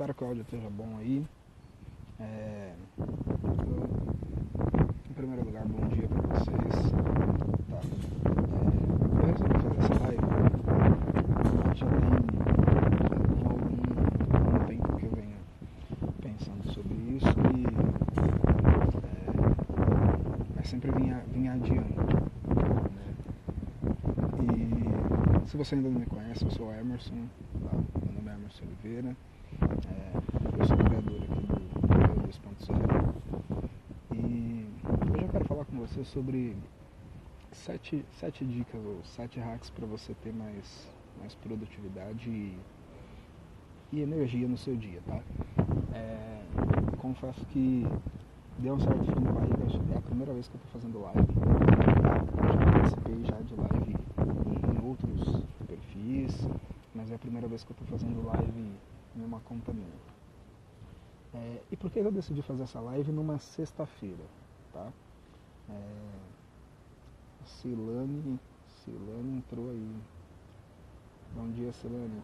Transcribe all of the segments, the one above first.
espero que o áudio esteja bom aí. Em primeiro lugar, bom dia para vocês. Tá? Eu resolvi fazer essa live. Já tem algum tempo que eu venho pensando sobre isso mas sempre vinha adiando. Né? E se você ainda não me conhece, eu sou o Emerson. Tá? Meu nome é Emerson Oliveira. Eu sou criador aqui do 2.0 e hoje eu quero falar com você sobre 7 dicas ou 7 hacks para você ter mais produtividade e energia no seu dia, tá? Confesso que deu um certo frio na barriga, é a primeira vez que eu estou fazendo live. Eu já participei já de live em outros perfis, mas é a primeira vez que eu estou fazendo live em uma conta minha. E por que eu decidi fazer essa live numa sexta-feira, tá? Silane entrou aí. Bom dia, Silane.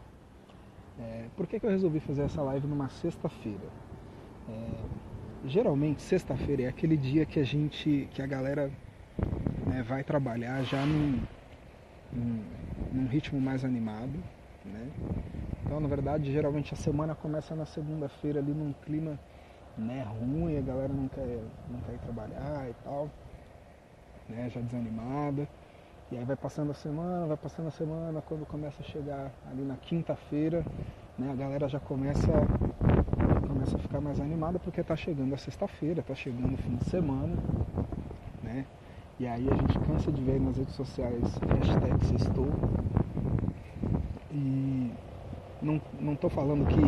Por que eu resolvi fazer essa live numa sexta-feira? Geralmente, sexta-feira é aquele dia que a galera, né, vai trabalhar já num ritmo mais animado, né? Então, na verdade, geralmente a semana começa na segunda-feira ali num clima, né, ruim, a galera não quer ir trabalhar e tal, né, já desanimada. E aí vai passando a semana, quando começa a chegar ali na quinta-feira, né, a galera já começa a ficar mais animada porque tá chegando a sexta-feira, tá chegando o fim de semana, né? E aí a gente cansa de ver nas redes sociais hashtag sextou. E não tô falando que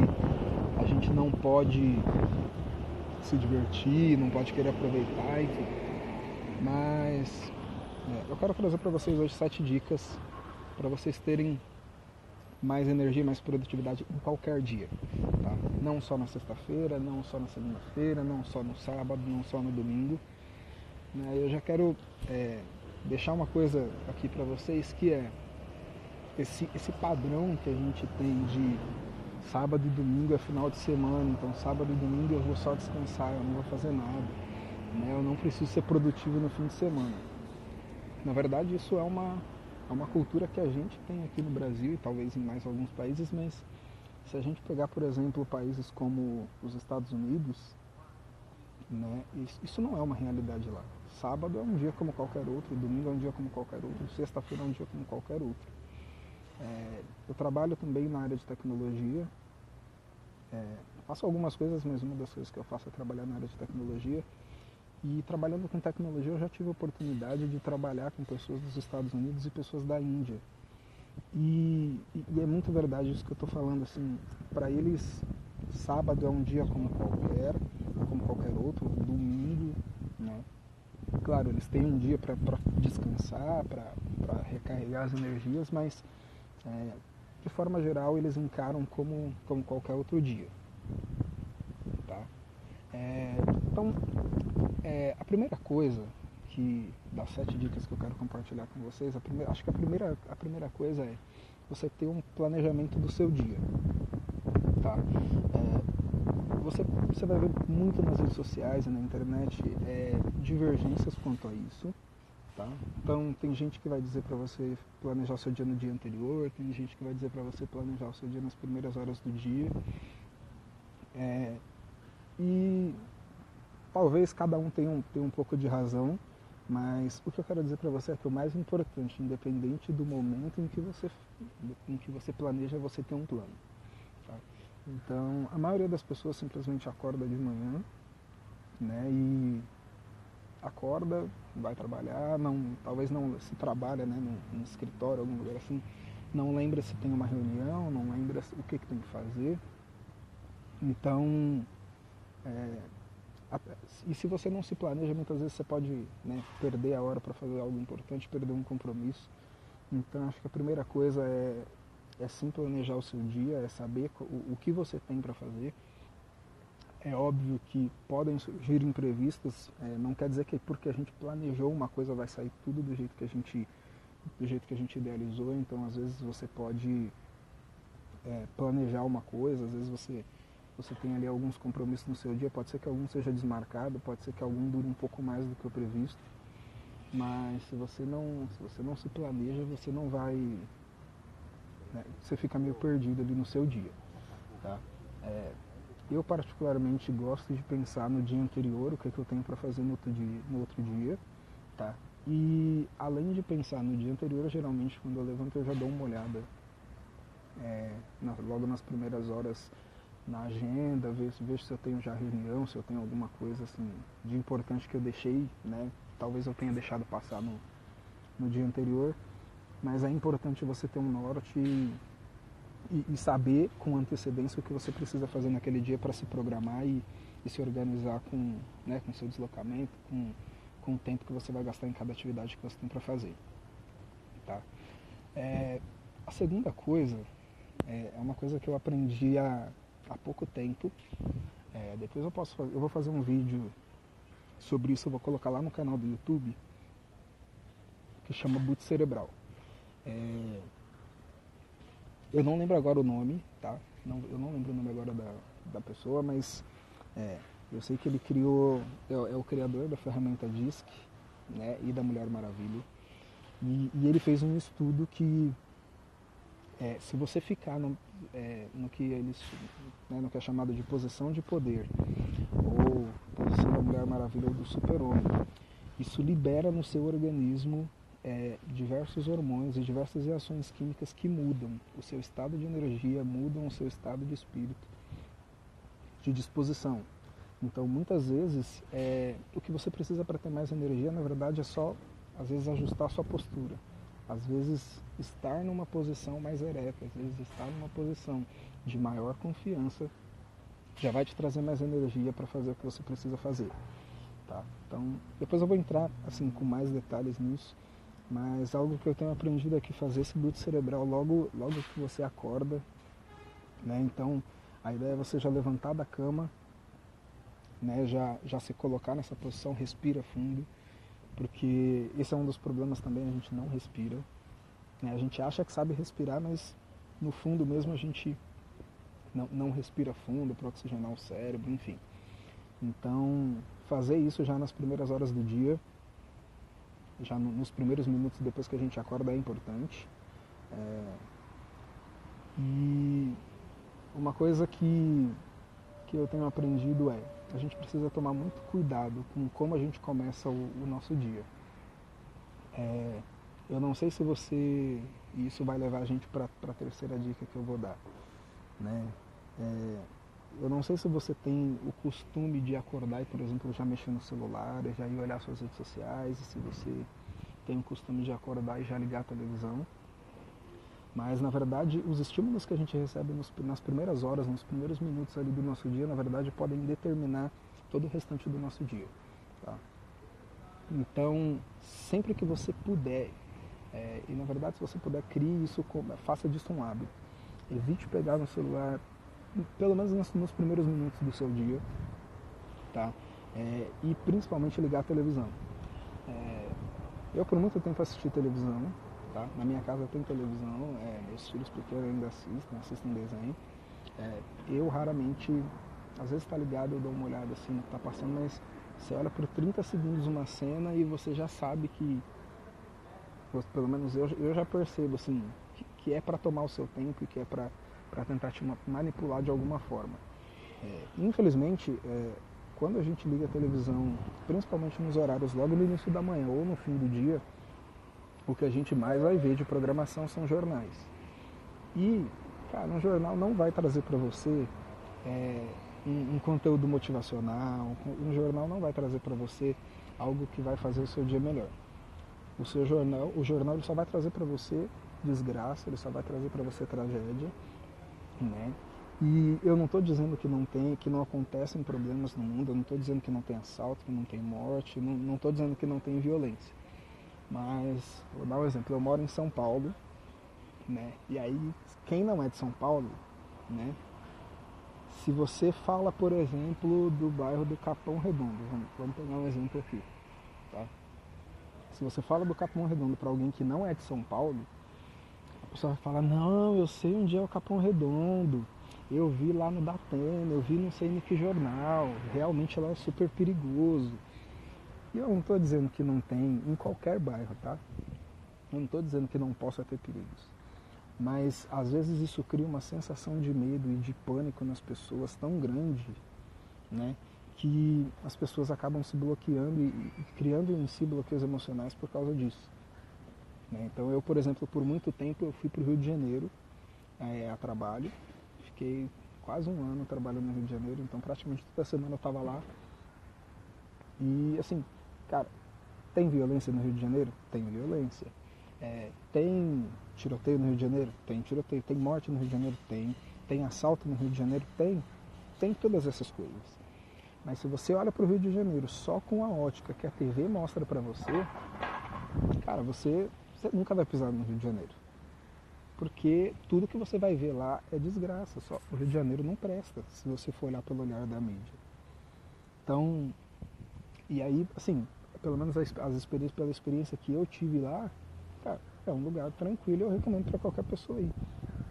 a gente não pode se divertir, não pode querer aproveitar, enfim. Mas eu quero trazer para vocês hoje 7 dicas para vocês terem mais energia, mais produtividade em qualquer dia, tá? Não só na sexta-feira, não só na segunda-feira, não só no sábado, não só no domingo. Eu já quero deixar uma coisa aqui para vocês, que é esse padrão que a gente tem de sábado e domingo é final de semana, então sábado e domingo eu vou só descansar, eu não vou fazer nada, né? Eu não preciso ser produtivo no fim de semana. Na verdade, isso é uma cultura que a gente tem aqui no Brasil e talvez em mais alguns países, mas se a gente pegar, por exemplo, países como os Estados Unidos, né, isso não é uma realidade lá. Sábado é um dia como qualquer outro, domingo é um dia como qualquer outro, sexta-feira é um dia como qualquer outro. Eu trabalho também na área de tecnologia, faço algumas coisas, mas uma das coisas que eu faço é trabalhar na área de tecnologia. E trabalhando com tecnologia eu já tive a oportunidade de trabalhar com pessoas dos Estados Unidos e pessoas da Índia. E é muito verdade isso que eu estou falando, assim, para eles sábado é um dia como qualquer outro, domingo, né? Claro, eles têm um dia para descansar, para recarregar as energias, mas de forma geral eles encaram como qualquer outro dia, tá? Então, a primeira coisa das 7 dicas que eu quero compartilhar com vocês, acho que a primeira coisa é você ter um planejamento do seu dia, tá? Você vai ver muito nas redes sociais e na internet divergências quanto a isso, tá? Então tem gente que vai dizer para você planejar o seu dia no dia anterior, tem gente que vai dizer para você planejar o seu dia nas primeiras horas do dia, e talvez cada um tenha um pouco de razão, mas o que eu quero dizer para você é que o mais importante, independente do momento em que você planeja, é você ter um plano. Tá? Então, a maioria das pessoas simplesmente acorda de manhã, né, e acorda, vai trabalhar, talvez não se trabalha, né, num escritório, algum lugar assim, não lembra se tem uma reunião, não lembra o que tem que fazer. Então, e se você não se planeja, muitas vezes você pode, né, perder a hora para fazer algo importante, perder um compromisso. Então acho que a primeira coisa é sim planejar o seu dia, é saber o que você tem para fazer. É óbvio que podem surgir imprevistos, não quer dizer que porque a gente planejou uma coisa vai sair tudo do jeito que a gente idealizou. Então às vezes você pode planejar uma coisa, às vezes você você tem ali alguns compromissos no seu dia, pode ser que algum seja desmarcado, pode ser que algum dure um pouco mais do que o previsto, mas se você não se planeja, você não vai, né, você fica meio perdido ali no seu dia, tá? Eu particularmente gosto de pensar no dia anterior, o que, é que eu tenho para fazer no outro dia, tá? E além de pensar no dia anterior, geralmente quando eu levanto eu já dou uma olhada logo nas primeiras horas na agenda, vejo se eu tenho já reunião, se eu tenho alguma coisa assim de importante que eu deixei, né? Talvez eu tenha deixado passar no dia anterior, mas é importante você ter um norte e saber com antecedência o que você precisa fazer naquele dia para se programar e se organizar com, né, com seu deslocamento, com o tempo que você vai gastar em cada atividade que você tem para fazer. Tá? A segunda coisa é uma coisa que eu aprendi há pouco tempo. Depois eu vou fazer um vídeo sobre isso, eu vou colocar lá no canal do YouTube, que chama Boot Cerebral. Eu não lembro agora o nome, tá? Eu não lembro o nome agora da pessoa, mas eu sei que ele criou, é o criador da ferramenta DISC, né, e da Mulher Maravilha. E ele fez um estudo que se você ficar no que no que é chamado de posição de poder, ou posição da Mulher Maravilha ou do Super-Homem, isso libera no seu organismo diversos hormônios e diversas reações químicas que mudam o seu estado de energia, mudam o seu estado de espírito, de disposição. Então, muitas vezes, o que você precisa para ter mais energia, na verdade, é só, às vezes, ajustar a sua postura. Às vezes, estar numa posição mais ereta, às vezes, estar numa posição de maior confiança, já vai te trazer mais energia para fazer o que você precisa fazer. Tá? Então, depois eu vou entrar assim, com mais detalhes nisso, mas algo que eu tenho aprendido aqui, fazer esse boot cerebral logo que você acorda, né? Então, a ideia é você já levantar da cama, né? Já se colocar nessa posição, respira fundo, porque esse é um dos problemas também, a gente não respira, né? A gente acha que sabe respirar, mas no fundo mesmo a gente não respira fundo para oxigenar o cérebro, enfim. Então, fazer isso já nas primeiras horas do dia, já nos primeiros minutos depois que a gente acorda, é importante. E uma coisa que eu tenho aprendido a gente precisa tomar muito cuidado com como a gente começa o nosso dia. Eu não sei se você... E isso vai levar a gente para a terceira dica que eu vou dar, né? Eu não sei se você tem o costume de acordar e, por exemplo, já mexer no celular, já ir olhar suas redes sociais, e se você tem o costume de acordar e já ligar a televisão. Mas, na verdade, os estímulos que a gente recebe nas primeiras horas, nos primeiros minutos ali do nosso dia, na verdade, podem determinar todo o restante do nosso dia. Tá? Então, sempre que você puder, e na verdade, se você puder, crie isso, faça disso um hábito. Evite pegar no celular, pelo menos nos primeiros minutos do seu dia, tá? E principalmente ligar a televisão. Eu por muito tempo assisti televisão, tá? Na minha casa tem televisão, meus filhos pequenos ainda assistem desenho. Eu raramente, às vezes está ligado, eu dou uma olhada assim no que está passando, mas você olha por 30 segundos uma cena e você já sabe que, pelo menos eu já percebo assim, que é para tomar o seu tempo e que é para tentar te manipular de alguma forma. Infelizmente, quando a gente liga a televisão, principalmente nos horários logo no início da manhã ou no fim do dia, o que a gente mais vai ver de programação são jornais. E, cara, um jornal não vai trazer para você um conteúdo motivacional, um jornal não vai trazer para você algo que vai fazer o seu dia melhor. O jornal ele só vai trazer para você desgraça, ele só vai trazer para você tragédia, né? E eu não estou dizendo que não acontecem problemas no mundo, eu não estou dizendo que não tem assalto, que não tem morte, não estou dizendo que não tem violência. Mas, vou dar um exemplo, eu moro em São Paulo, né? E aí, quem não é de São Paulo, né? Se você fala, por exemplo, do bairro do Capão Redondo, vamos pegar um exemplo aqui, tá? Se você fala do Capão Redondo para alguém que não é de São Paulo, a pessoa vai falar, não, eu sei onde é o Capão Redondo, eu vi lá no Datena, eu vi não sei em que jornal, realmente lá é super perigoso. E eu não estou dizendo que não tem em qualquer bairro, tá? Eu não estou dizendo que não possa ter perigos. Mas às vezes isso cria uma sensação de medo e de pânico nas pessoas tão grande, né, que as pessoas acabam se bloqueando e criando em si bloqueios emocionais por causa disso. Né? Então eu, por exemplo, por muito tempo eu fui para o Rio de Janeiro a trabalho, fiquei quase um ano trabalhando no Rio de Janeiro, então praticamente toda semana eu estava lá. E assim, cara, tem violência no Rio de Janeiro? Tem violência. Tem tiroteio no Rio de Janeiro? Tem tiroteio. Tem morte no Rio de Janeiro? Tem. Tem assalto no Rio de Janeiro? Tem. Tem todas essas coisas. Mas se você olha para o Rio de Janeiro só com a ótica que a TV mostra para você, cara, você nunca vai pisar no Rio de Janeiro. Porque tudo que você vai ver lá é desgraça. Só o Rio de Janeiro não presta, se você for olhar pelo olhar da mídia. Então, e aí, assim, pelo menos pela experiência que eu tive lá, cara, é um lugar tranquilo, eu recomendo para qualquer pessoa ir.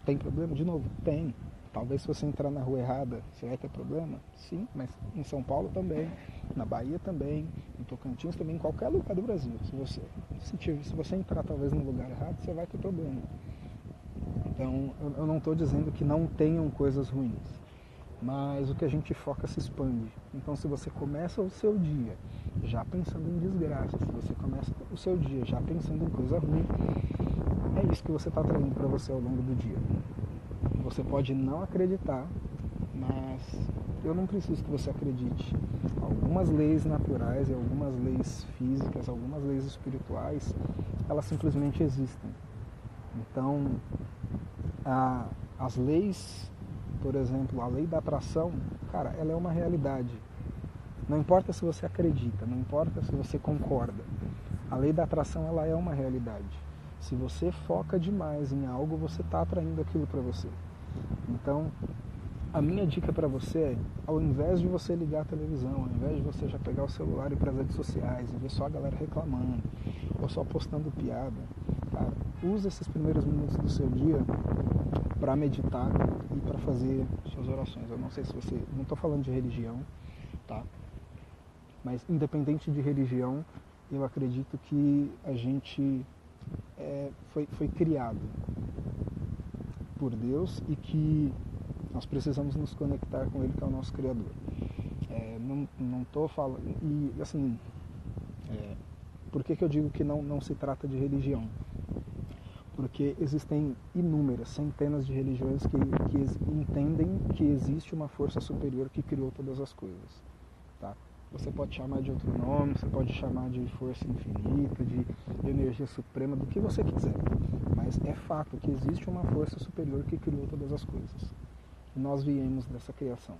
Tem problema? De novo, tem. Talvez se você entrar na rua errada, você vai ter problema? Sim, mas em São Paulo também, na Bahia também, em Tocantins também, em qualquer lugar do Brasil. Se você entrar talvez no lugar errado, você vai ter problema. Então, eu não estou dizendo que não tenham coisas ruins, mas o que a gente foca se expande. Então, se você começa o seu dia já pensando em desgraça, se você começa o seu dia já pensando em coisa ruim, é isso que você está atraindo para você ao longo do dia. Você pode não acreditar, mas eu não preciso que você acredite. Algumas leis naturais e algumas leis físicas, algumas leis espirituais, elas simplesmente existem. Então, as leis, por exemplo, a lei da atração, cara, ela é uma realidade. Não importa se você acredita, não importa se você concorda. A lei da atração, ela é uma realidade. Se você foca demais em algo, você está atraindo aquilo para você. Então, a minha dica para você é, ao invés de você ligar a televisão, ao invés de você já pegar o celular e ir para as redes sociais e ver só a galera reclamando, ou só postando piada, cara, use esses primeiros minutos do seu dia para meditar e para fazer suas orações. Eu não sei se você... Não estou falando de religião, tá? Mas independente de religião, eu acredito que a gente foi criado por Deus e que nós precisamos nos conectar com Ele, que é o nosso Criador. Não estou falando... E, assim, por que eu digo que não se trata de religião? Porque existem inúmeras, centenas de religiões que entendem que existe uma força superior que criou todas as coisas. Tá? Você pode chamar de outro nome, você pode chamar de força infinita, de energia suprema, do que você quiser. Mas é fato que existe uma força superior que criou todas as coisas. Nós viemos dessa criação.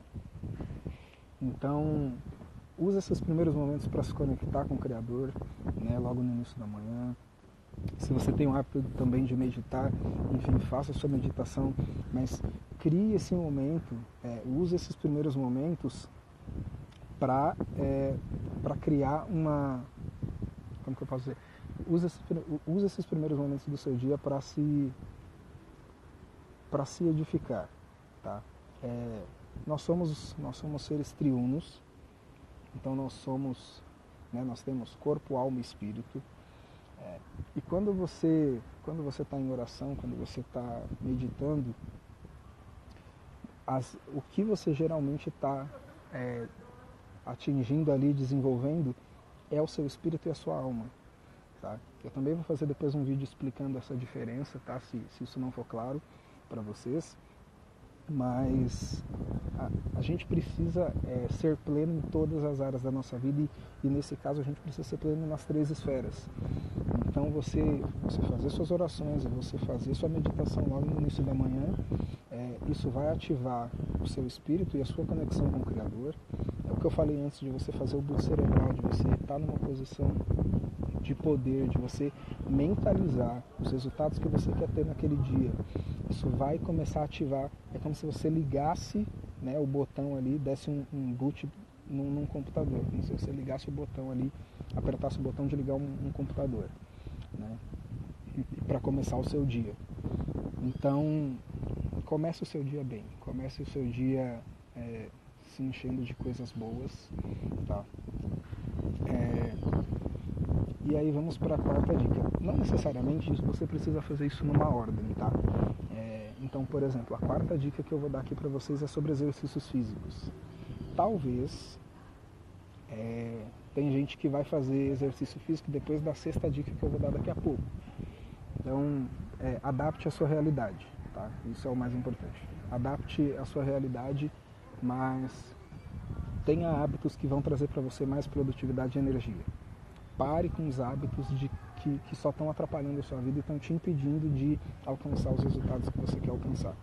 Então, use esses primeiros momentos para se conectar com o Criador, né, logo no início da manhã. Se você tem o hábito também de meditar, enfim, faça a sua meditação, mas crie esse momento, use esses primeiros momentos para criar uma... Como que eu posso dizer? Use esses primeiros momentos do seu dia para se edificar. Tá? Nós somos seres triunos, então nós temos corpo, alma e espírito. E quando você está em oração, quando você está meditando, o que você geralmente está atingindo ali, desenvolvendo, é o seu espírito e a sua alma. Tá? Eu também vou fazer depois um vídeo explicando essa diferença, tá? Se isso não for claro para vocês. Mas a gente precisa ser pleno em todas as áreas da nossa vida e nesse caso a gente precisa ser pleno nas 3 esferas. Então você fazer suas orações, você fazer sua meditação logo no início da manhã, isso vai ativar o seu espírito e a sua conexão com o Criador. É o que eu falei antes de você fazer o boot cerebral, de você estar numa posição de poder, de você mentalizar os resultados que você quer ter naquele dia. Isso vai começar a ativar, é como se você ligasse, né, o botão ali, desse um boot num computador, como se você ligasse o botão ali, apertasse o botão de ligar um computador, né, para começar o seu dia. Então, comece o seu dia bem, comece o seu dia se enchendo de coisas boas, tá? E aí vamos para a quarta dica. Não necessariamente você precisa fazer isso numa ordem, tá? Então, por exemplo, a quarta dica que eu vou dar aqui para vocês é sobre exercícios físicos. Talvez tem gente que vai fazer exercício físico depois da sexta dica que eu vou dar daqui a pouco. Então, adapte a sua realidade, tá? Isso é o mais importante. Adapte a sua realidade, mas tenha hábitos que vão trazer para você mais produtividade e energia. Pare com os hábitos que só estão atrapalhando a sua vida e estão te impedindo de alcançar os resultados que você quer alcançar.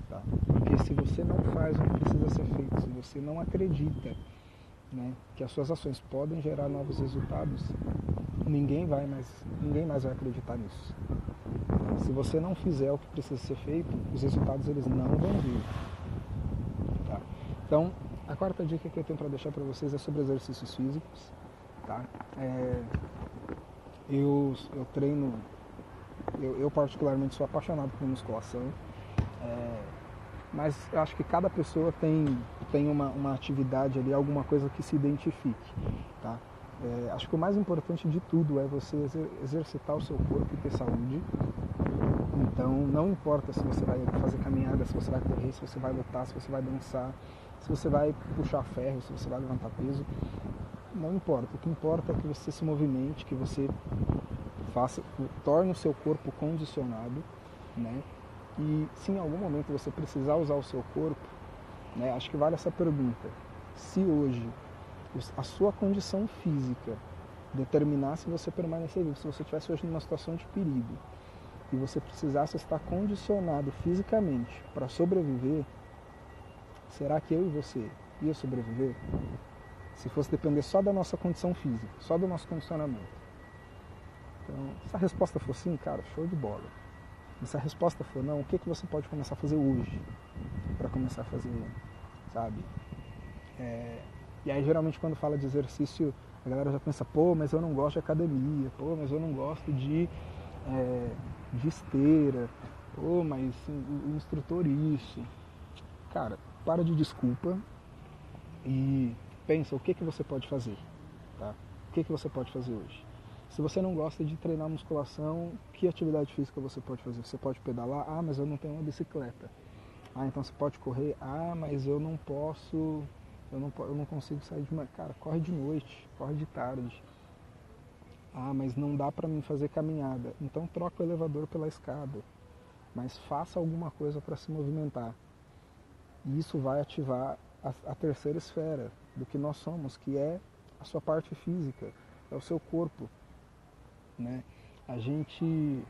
Tá? Porque se você não faz o que precisa ser feito, se você não acredita, né, que as suas ações podem gerar novos resultados, ninguém mais vai acreditar nisso. Se você não fizer o que precisa ser feito, os resultados eles não vão vir. Tá? Então, a quarta dica que eu tenho para deixar para vocês é sobre exercícios físicos. Tá? Eu treino, eu particularmente sou apaixonado por musculação, mas eu acho que cada pessoa tem uma atividade ali, alguma coisa que se identifique. Tá? Acho que o mais importante de tudo é você exercitar o seu corpo e ter saúde. Então não importa se você vai fazer caminhada, se você vai correr, se você vai lutar, se você vai dançar, se você vai puxar ferro, se você vai levantar peso, não importa. O que importa é que você se movimente, que você torne o seu corpo condicionado, né? E se em algum momento você precisar usar o seu corpo, né, acho que vale essa pergunta. Se hoje a sua condição física determinasse você permanecer vivo, se você estivesse hoje numa situação de perigo e você precisasse estar condicionado fisicamente para sobreviver, será que eu e você ia sobreviver? Se fosse depender só da nossa condição física, só do nosso condicionamento. Então, se a resposta for sim, cara, show de bola. E se a resposta for não, o que você pode começar a fazer hoje para começar a fazer, sabe? E aí, geralmente, quando fala de exercício, a galera já pensa, pô, mas eu não gosto de academia, pô, mas eu não gosto de esteira, pô, mas o instrutor isso. Cara, para de desculpa e pensa o que você pode fazer, tá? O que você pode fazer hoje? Se você não gosta de treinar musculação, que atividade física você pode fazer? Você pode pedalar? Ah, mas eu não tenho uma bicicleta. Ah, então você pode correr? Ah, mas eu não posso, eu não consigo sair de manhã. Cara, corre de noite, corre de tarde. Ah, mas não dá pra mim fazer caminhada. Então troca o elevador pela escada. Mas faça alguma coisa para se movimentar. E isso vai ativar a terceira esfera do que nós somos, que é a sua parte física, é o seu corpo. Né? A gente,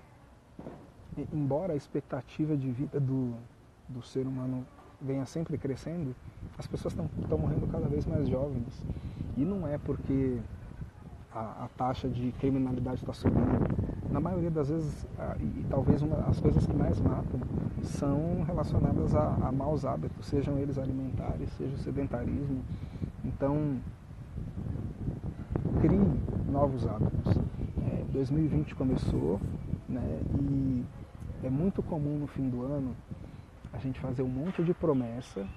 embora a expectativa de vida do ser humano venha sempre crescendo, as pessoas estão morrendo cada vez mais jovens. E não é porque a taxa de criminalidade está subindo. Na maioria das vezes, e talvez as coisas que mais matam são relacionadas a maus hábitos, sejam eles alimentares, seja o sedentarismo. Então, crie novos hábitos. 2020 começou, né, e é muito comum no fim do ano a gente fazer um monte de promessa,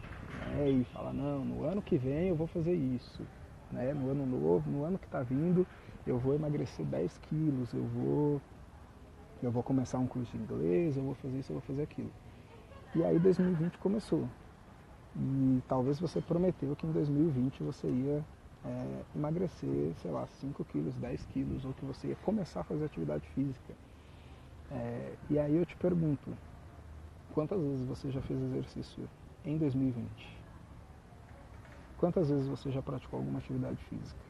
né, e falar, não, no ano que vem eu vou fazer isso, né, no ano novo, no ano que está vindo eu vou emagrecer 10 quilos, eu vou começar um curso de inglês, eu vou fazer isso, eu vou fazer aquilo. E aí 2020 começou. E talvez você prometeu que em 2020 você ia emagrecer, sei lá, 5 quilos, 10 quilos, ou que você ia começar a fazer atividade física. E aí eu te pergunto, quantas vezes você já fez exercício em 2020? Quantas vezes você já praticou alguma atividade física?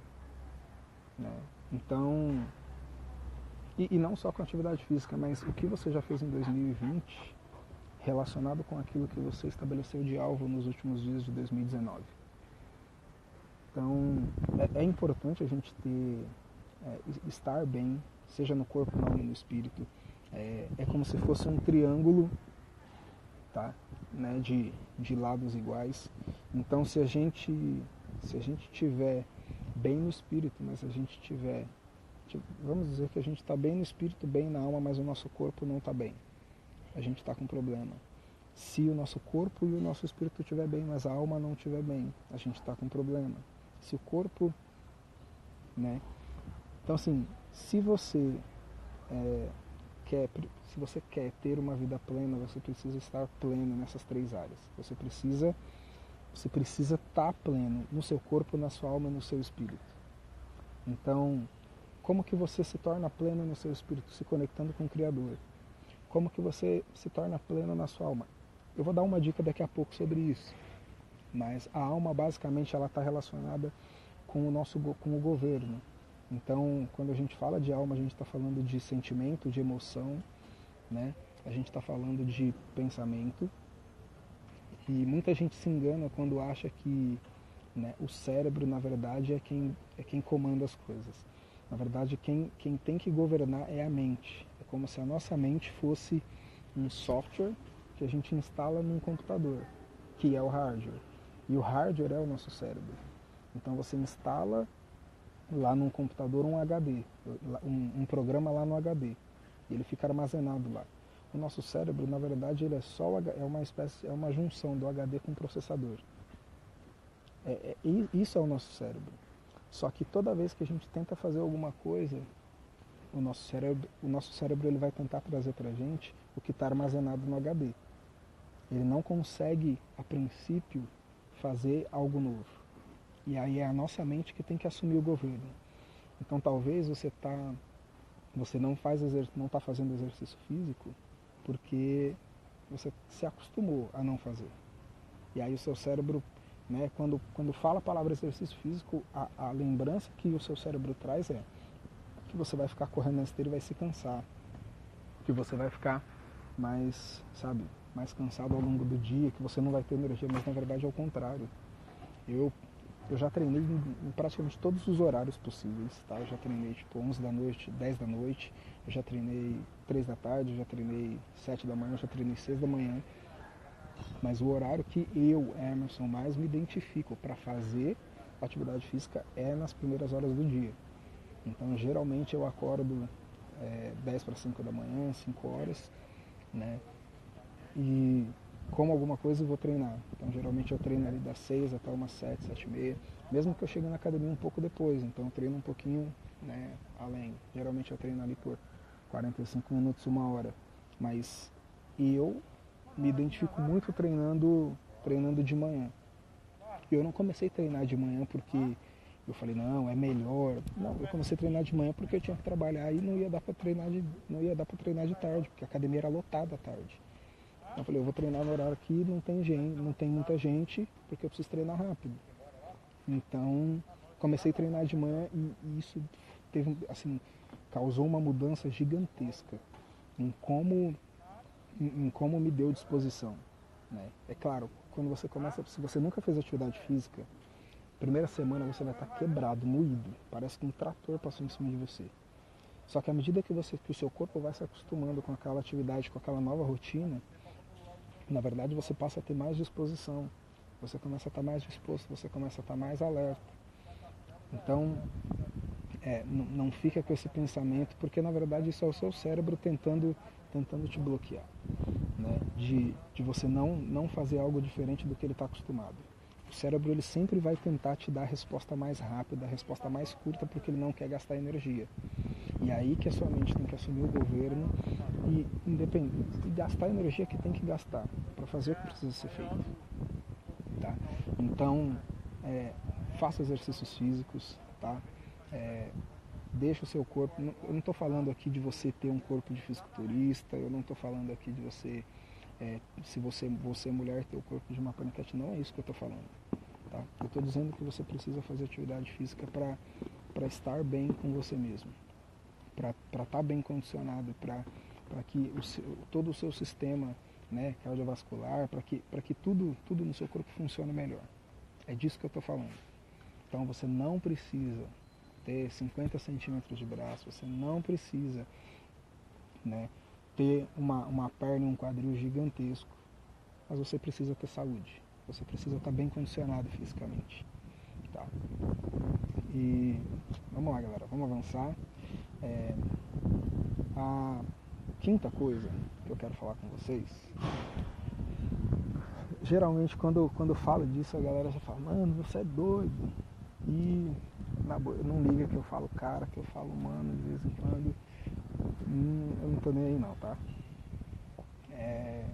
Né? Então, e não só com atividade física, mas o que você já fez em 2020 relacionado com aquilo que você estabeleceu de alvo nos últimos dias de 2019. Então, é importante a gente estar bem, seja no corpo, na alma e no espírito. É como se fosse um triângulo, tá? Né? de lados iguais. Então, se a gente tiver bem no espírito, mas a gente tiver, vamos dizer que a gente está bem no espírito, bem na alma, mas o nosso corpo não está bem. A gente está com problema. Se o nosso corpo e o nosso espírito estiver bem, mas a alma não estiver bem, a gente está com problema. Se o corpo, né? Então assim, se você quer, se você quer ter uma vida plena, você precisa estar pleno nessas 3 áreas. Você precisa estar pleno no seu corpo, na sua alma e no seu espírito. Então, como que você se torna pleno no seu espírito? Se conectando com o Criador. Como que você se torna pleno na sua alma? Eu vou dar uma dica daqui a pouco sobre isso. Mas a alma, basicamente, ela está relacionada com o governo. Então, quando a gente fala de alma, a gente está falando de sentimento, de emoção, né? A gente está falando de pensamento. E muita gente se engana quando acha que, né, o cérebro, na verdade, é quem comanda as coisas. Na verdade, quem tem que governar é a mente. É como se a nossa mente fosse um software que a gente instala num computador, que é o hardware. E o hardware é o nosso cérebro. Então você instala lá num computador um HD, um programa lá no HD. E ele fica armazenado lá. O nosso cérebro, na verdade, ele é uma junção do HD com o processador. Isso é o nosso cérebro. Só que toda vez que a gente tenta fazer alguma coisa, o nosso cérebro ele vai tentar trazer para a gente o que está armazenado no HD. Ele não consegue, a princípio, fazer algo novo. E aí é a nossa mente que tem que assumir o governo. Então talvez você não está fazendo exercício físico porque você se acostumou a não fazer. E aí o seu cérebro, né, quando fala a palavra exercício físico, a lembrança que o seu cérebro traz é que você vai ficar correndo na esteira e vai se cansar. Que você vai ficar mais cansado ao longo do dia, que você não vai ter energia, mas na verdade é o contrário. Eu já treinei em praticamente todos os horários possíveis, tá? Eu já treinei tipo 11 da noite, 10 da noite, eu já treinei 3 da tarde, eu já treinei 7 da manhã, eu já treinei 6 da manhã. Mas o horário que eu, Emerson, mais me identifico para fazer atividade física é nas primeiras horas do dia. Então geralmente eu acordo 10 para 5 da manhã, 5 horas, né? E como alguma coisa e vou treinar. Então geralmente eu treino ali das 6 até umas 7, 7 e meia. Mesmo que eu chegue na academia um pouco depois, então eu treino um pouquinho, né, além. Geralmente eu treino ali por 45 minutos, 1 hora. Mas eu me identifico muito treinando de manhã. Eu não comecei a treinar de manhã porque eu falei, não, é melhor. Não, eu comecei a treinar de manhã porque eu tinha que trabalhar e não ia dar para treinar de tarde, porque a academia era lotada à tarde. Eu falei, eu vou treinar no horário que não tem muita gente, porque eu preciso treinar rápido. Então, comecei a treinar de manhã e isso causou uma mudança gigantesca em como me deu disposição, né? É claro, quando você começa, se você nunca fez atividade física, primeira semana você vai estar quebrado, moído, parece que um trator passou em cima de você. Só que à medida que o seu corpo vai se acostumando com aquela atividade, com aquela nova rotina, na verdade você passa a ter mais disposição, você começa a estar mais disposto, você começa a estar mais alerta. Então, não fica com esse pensamento, porque na verdade isso é o seu cérebro tentando te bloquear, né? De você não fazer algo diferente do que ele está acostumado. O cérebro ele sempre vai tentar te dar a resposta mais rápida, a resposta mais curta, porque ele não quer gastar energia. E aí que a sua mente tem que assumir o governo e gastar a energia que tem que gastar para fazer o que precisa ser feito. Tá? Então, faça exercícios físicos, tá? Deixa o seu corpo. Eu não estou falando aqui de você ter um corpo de fisiculturista, eu não estou falando aqui de você, se você é mulher, ter o corpo de uma paniquete, não é isso que eu estou falando. Tá? Eu estou dizendo que você precisa fazer atividade física para estar bem com você mesmo, para estar bem condicionado, para que todo o seu sistema, né, cardiovascular, para que tudo no seu corpo funcione melhor. É disso que eu estou falando. Então você não precisa ter 50 centímetros de braço, você não precisa, né, ter uma perna e um quadril gigantesco, mas você precisa ter saúde, você precisa estar bem condicionado fisicamente. Tá? E vamos lá, galera, vamos avançar. A quinta coisa que eu quero falar com vocês geralmente quando eu falo disso, a galera já fala, mano, você é doido. E na boa, eu não liga que eu falo cara, que eu falo mano de vez em quando. Eu não tô nem aí não, tá? É,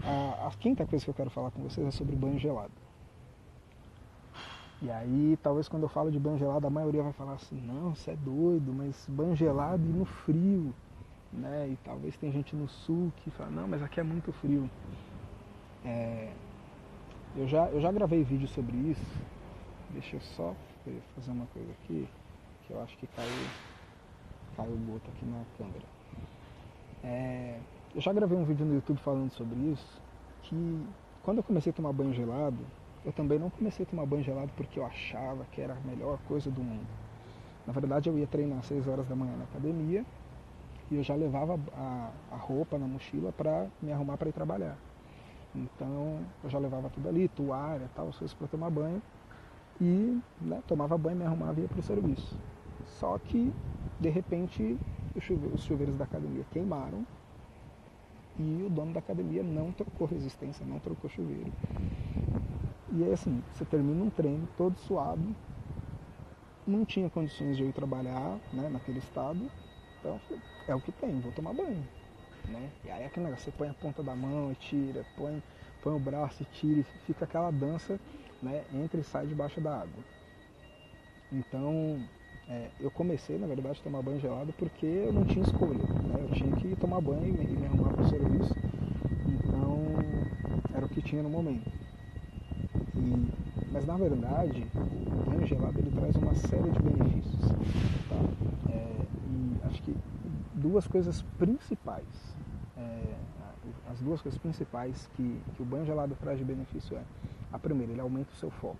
a quinta coisa que eu quero falar com vocês é sobre banho gelado. E aí, talvez quando eu falo de banho gelado, a maioria vai falar assim, não, você é doido, mas banho gelado e no frio, né? E talvez tem gente no sul que fala, não, mas aqui é muito frio. É, eu já gravei vídeo sobre isso. Deixa eu só fazer uma coisa aqui, que eu acho que caiu o boto aqui na câmera. Eu já gravei um vídeo no YouTube falando sobre isso, que quando eu comecei a tomar banho gelado, eu também não comecei a tomar banho gelado porque eu achava que era a melhor coisa do mundo. Na verdade, eu ia treinar às 6 horas da manhã na academia e eu já levava a roupa na mochila para me arrumar para ir trabalhar. Então, eu já levava tudo ali, toalha, tal, as coisas para tomar banho e, né, tomava banho, me arrumava e ia para o serviço. Só que, de repente, os chuveiros da academia queimaram e o dono da academia não trocou resistência, não trocou chuveiro. E aí assim, você termina um treino todo suado, não tinha condições de eu ir trabalhar, né, naquele estado, então é o que tem, vou tomar banho. Né? E aí aquele negócio, você põe a ponta da mão e tira, põe o braço e tira, e fica aquela dança, né, entra e sai debaixo da água. Então, eu comecei, na verdade, a tomar banho gelado porque eu não tinha escolha. Né? Eu tinha que tomar banho e me arrumar para o serviço. Então, era o que tinha no momento. Mas, na verdade, o banho gelado ele traz uma série de benefícios. Tá? E acho que duas coisas principais, as duas coisas principais que o banho gelado traz de benefício a primeira, ele aumenta o seu foco.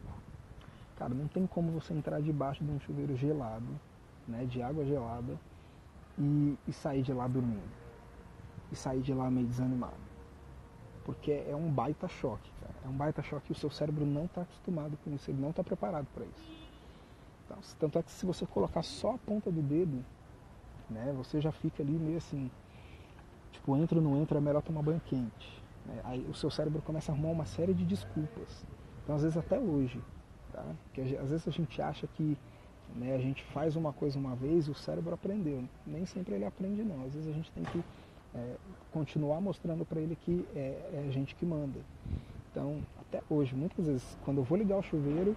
Cara, não tem como você entrar debaixo de um chuveiro gelado, né, de água gelada, e sair de lá dormindo. E sair de lá meio desanimado. Porque é um baita choque, cara. É um baita choque e o seu cérebro não está acostumado com isso, ele não está preparado para isso. Então, tanto é que se você colocar só a ponta do dedo, né, você já fica ali meio assim, tipo, entra ou não entra, é melhor tomar banho quente. Né? Aí o seu cérebro começa a arrumar uma série de desculpas. Então, às vezes até hoje, tá? Porque às vezes a gente acha que, né, a gente faz uma coisa uma vez e o cérebro aprendeu. Nem sempre ele aprende não. Às vezes a gente tem que continuar mostrando para ele que é a gente que manda. Então, até hoje, muitas vezes, quando eu vou ligar o chuveiro,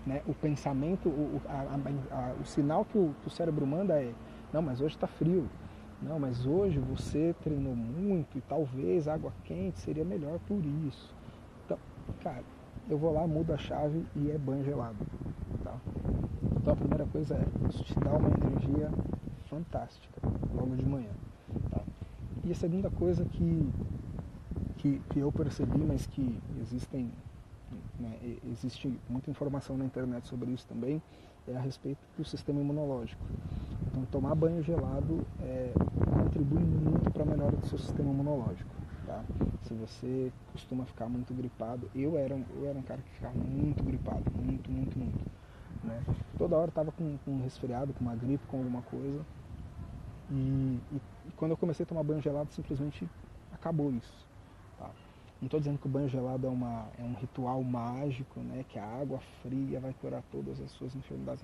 né, o pensamento, o sinal que o cérebro manda é, não, mas hoje está frio. Não, mas hoje você treinou muito e talvez água quente seria melhor por isso. Então, cara, eu vou lá, mudo a chave e é banho gelado. Tá? Então a primeira coisa isso te dá uma energia fantástica logo de manhã. Tá? E a segunda coisa que eu percebi, mas que existe muita informação na internet sobre isso também, é a respeito do sistema imunológico. Então tomar banho gelado contribui muito para a melhora do seu sistema imunológico. Tá? Se você costuma ficar muito gripado, eu era um cara que ficava muito gripado, muito. Né? Toda hora estava com um resfriado, com uma gripe, com alguma coisa. E quando eu comecei a tomar banho gelado, simplesmente acabou isso. Tá? Não estou dizendo que o banho gelado é um ritual mágico, né? Que a água fria vai curar todas as suas enfermidades.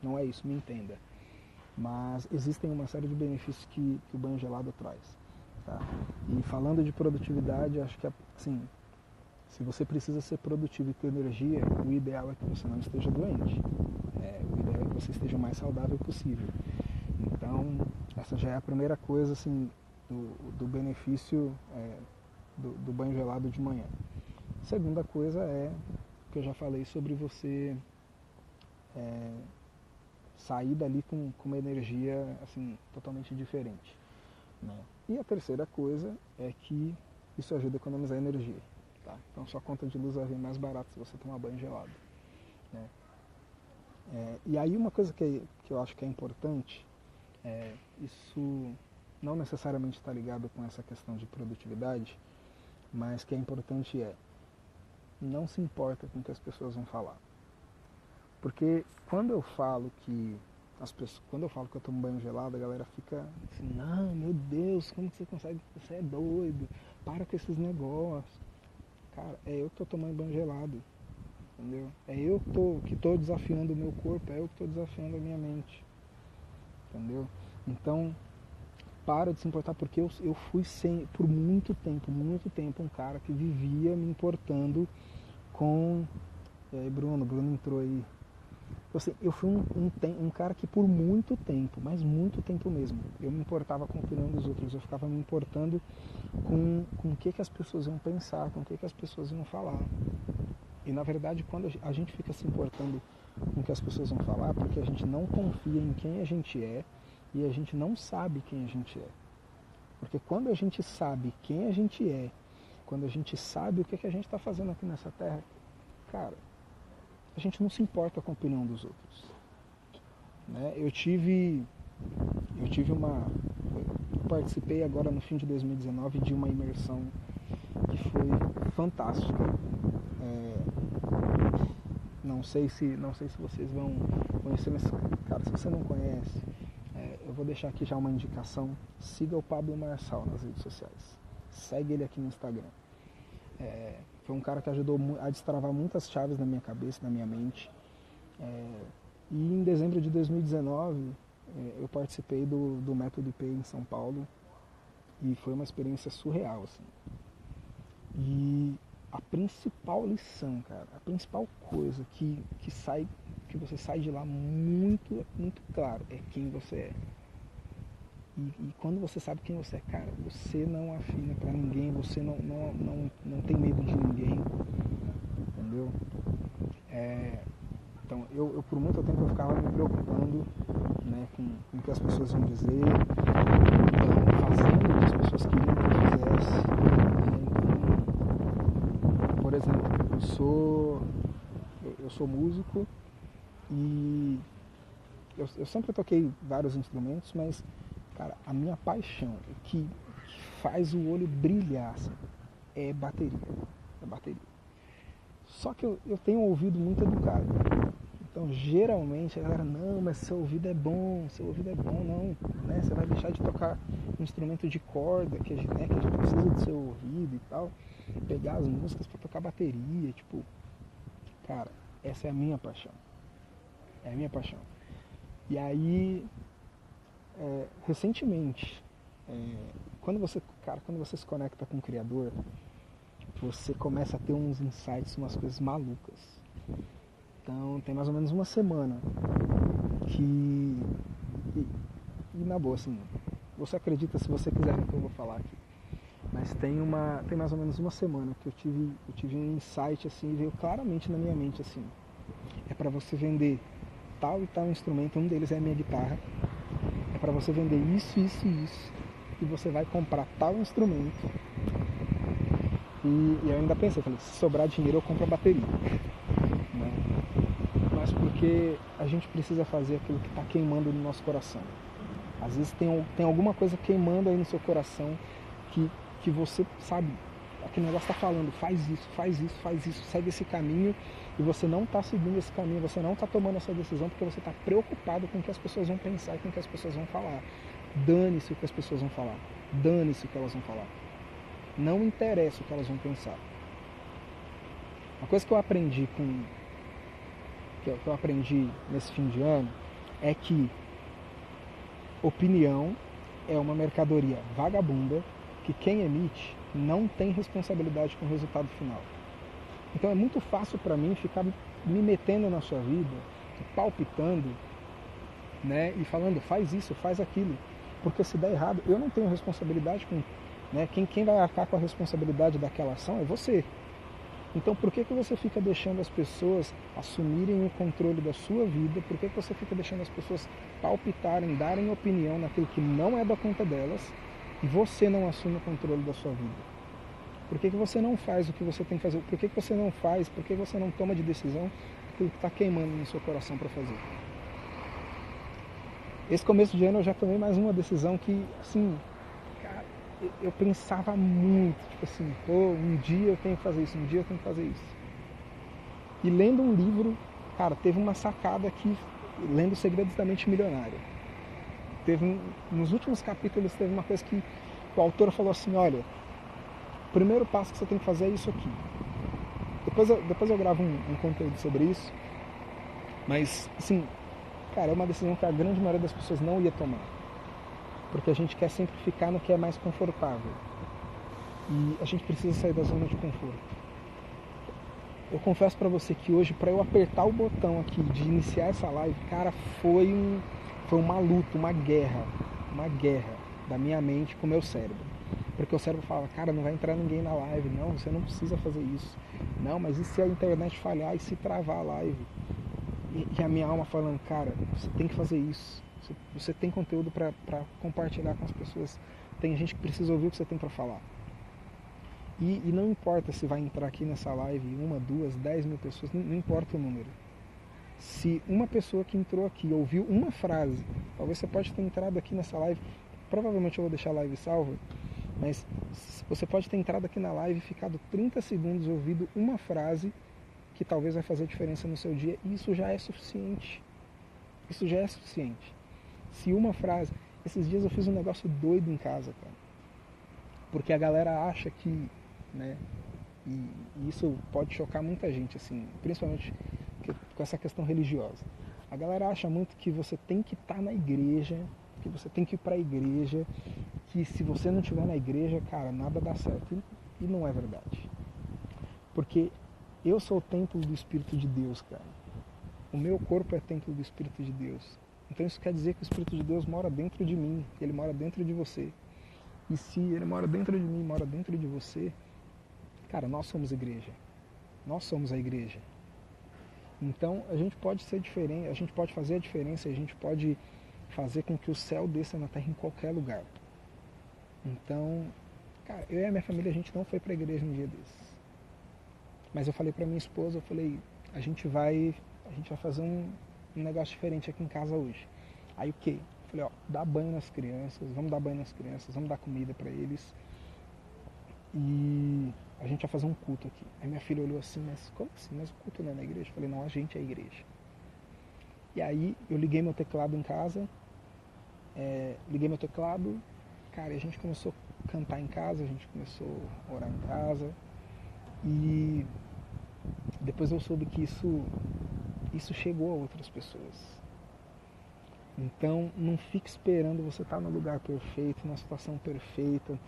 Não é isso, me entenda. Mas existem uma série de benefícios que o banho gelado traz. Tá? E falando de produtividade, acho que assim, se você precisa ser produtivo e ter energia, o ideal é que você não esteja doente. O ideal é que você esteja o mais saudável possível. Então, essa já é a primeira coisa assim, do benefício do banho gelado de manhã. Segunda coisa é que eu já falei sobre você sair dali com uma energia assim, totalmente diferente. Né? E a terceira coisa é que isso ajuda a economizar energia. Tá? Então sua conta de luz vai vir mais barata se você tomar banho gelado. Né? E aí uma coisa que eu acho que é importante, isso não necessariamente está ligado com essa questão de produtividade, mas que é importante não se importa com o que as pessoas vão falar. Porque quando eu falo que as pessoas, quando eu falo que eu tomo banho gelado, a galera fica assim, não, meu Deus, como que você consegue? Você é doido, para com esses negócios. Cara, é eu que tô tomando banho gelado, entendeu? É eu que tô desafiando o meu corpo, é eu que tô desafiando a minha mente, entendeu? Então, para de se importar, porque eu fui por muito tempo, um cara que vivia me importando com... E aí, Bruno entrou aí. Assim, eu fui um cara que por muito tempo, mas muito tempo mesmo, eu me importava com a opinião dos outros, eu ficava me importando com o que as pessoas iam pensar, com o que as pessoas iam falar. E na verdade, quando a gente fica se importando com o que as pessoas vão falar, porque a gente não confia em quem a gente é e a gente não sabe quem a gente é. Porque quando a gente sabe quem a gente é, quando a gente sabe o que a gente está fazendo aqui nessa terra, cara, a gente não se importa com a opinião dos outros. Né? Eu participei agora no fim de 2019 de uma imersão que foi fantástica. Não sei se vocês vão conhecer, mas, cara, se você não conhece, eu vou deixar aqui já uma indicação. Siga o Pablo Marçal nas redes sociais. Segue ele aqui no Instagram. Foi um cara que ajudou a destravar muitas chaves na minha cabeça, na minha mente. E em dezembro de 2019, eu participei do Método IP em São Paulo. E foi uma experiência surreal, assim. E a principal lição, cara, a principal coisa que você sai de lá muito, muito claro, é quem você é. E quando você sabe quem você é, cara, você não afina pra ninguém, você não tem medo de ninguém, entendeu? Então, eu por muito tempo eu ficava me preocupando, né, com o que as pessoas iam dizer, então, fazendo o que as pessoas queriam que eu fizesse. Então, por exemplo, eu sou músico e eu sempre toquei vários instrumentos, mas, cara, a minha paixão, o que faz o olho brilhar, assim, é bateria. É bateria. Só que eu tenho um ouvido muito educado. Então, geralmente, a galera, não, mas seu ouvido é bom, não. Né? Você vai deixar de tocar um instrumento de corda, que a gente precisa do seu ouvido e tal. Pegar as músicas pra tocar bateria, tipo... Cara, essa é a minha paixão. É a minha paixão. E aí, recentemente, quando você se conecta com o Criador, você começa a ter uns insights, umas coisas malucas. Então, tem mais ou menos uma semana que... E na boa, assim, você acredita se você quiser no que eu vou falar aqui. Mas tem mais ou menos uma semana que eu tive um insight, assim, veio claramente na minha mente, assim. É pra você vender tal e tal instrumento, um deles é a minha guitarra. É pra você vender isso, isso e isso. E você vai comprar tal instrumento. E eu ainda pensei, falei, se sobrar dinheiro eu compro a bateria. Né? Mas porque a gente precisa fazer aquilo que está queimando no nosso coração. Às vezes tem alguma coisa queimando aí no seu coração que você sabe, aquele negócio está falando, faz isso, segue esse caminho, e você não está seguindo esse caminho, você não está tomando essa decisão porque você está preocupado com o que as pessoas vão pensar e com o que as pessoas vão falar. Dane-se o que as pessoas vão falar, dane-se o que elas vão falar. Não interessa o que elas vão pensar. Uma coisa que eu aprendi que eu aprendi nesse fim de ano é que opinião é uma mercadoria vagabunda que quem emite não tem responsabilidade com o resultado final. Então é muito fácil para mim ficar me metendo na sua vida, palpitando, né, e falando faz isso, faz aquilo, porque se der errado eu não tenho responsabilidade com, né, quem vai arcar com a responsabilidade daquela ação é você. Então por que você fica deixando as pessoas assumirem o controle da sua vida? Por que você fica deixando as pessoas palpitarem, darem opinião naquilo que não é da conta delas e você não assume o controle da sua vida? Por que você não faz o que você tem que fazer? Por que você não faz? Por que você não toma de decisão aquilo que está queimando no seu coração para fazer? Esse começo de ano eu já tomei mais uma decisão que, assim, cara, eu pensava muito, tipo assim, pô, um dia eu tenho que fazer isso, um dia eu tenho que fazer isso. E lendo um livro, cara, teve uma sacada que lendo Segredos da Mente Milionária. Nos últimos capítulos teve uma coisa que o autor falou assim, olha, o primeiro passo que você tem que fazer é isso aqui. Depois eu gravo um conteúdo sobre isso, mas, assim, cara, é uma decisão que a grande maioria das pessoas não ia tomar. Porque a gente quer sempre ficar no que é mais confortável. E a gente precisa sair da zona de conforto. Eu confesso pra você que hoje, pra eu apertar o botão aqui de iniciar essa live, cara, foi uma luta, uma guerra da minha mente com o meu cérebro. Porque o cérebro fala, cara, não vai entrar ninguém na live, não, você não precisa fazer isso. Não, mas e se a internet falhar e se travar a live? E a minha alma falando, cara, você tem que fazer isso. Você tem conteúdo pra compartilhar com as pessoas. Tem gente que precisa ouvir o que você tem pra falar. E não importa se vai entrar aqui nessa live 1, 2, 10 mil pessoas, não importa o número. Se uma pessoa que entrou aqui ouviu uma frase, talvez você pode ter entrado aqui nessa live, provavelmente eu vou deixar a live salva, mas você pode ter entrado aqui na live e ficado 30 segundos ouvindo uma frase que talvez vai fazer diferença no seu dia, e isso já é suficiente. Isso já é suficiente. Se uma frase... Esses dias eu fiz um negócio doido em casa, cara. Porque a galera acha que, né, e isso pode chocar muita gente, assim, principalmente com essa questão religiosa. A galera acha muito que você tem que estar na igreja, que você tem que ir para a igreja, que se você não estiver na igreja, cara, nada dá certo. E não é verdade. Porque eu sou o templo do Espírito de Deus, cara. O meu corpo é templo do Espírito de Deus. Então isso quer dizer que o Espírito de Deus mora dentro de mim, ele mora dentro de você. E se ele mora dentro de mim, mora dentro de você, cara, nós somos igreja. Nós somos a igreja. Então a gente pode ser diferente, a gente pode fazer a diferença, a gente pode fazer com que o céu desça na terra em qualquer lugar. Então, cara, eu e a minha família, a gente não foi pra igreja um dia desses. Mas eu falei pra minha esposa, eu falei, a gente vai fazer um negócio diferente aqui em casa hoje. Aí o quê? Eu falei, ó, dá banho nas crianças, vamos dar banho nas crianças, vamos dar comida pra eles. E a gente vai fazer um culto aqui. Aí minha filha olhou assim, mas como assim? Mas o culto não é na igreja? Eu falei, não, a gente é a igreja. E aí eu liguei meu teclado em casa, cara, e a gente começou a cantar em casa, a gente começou a orar em casa. E depois eu soube que isso chegou a outras pessoas. Então não fique esperando você estar no lugar perfeito, na situação perfeita,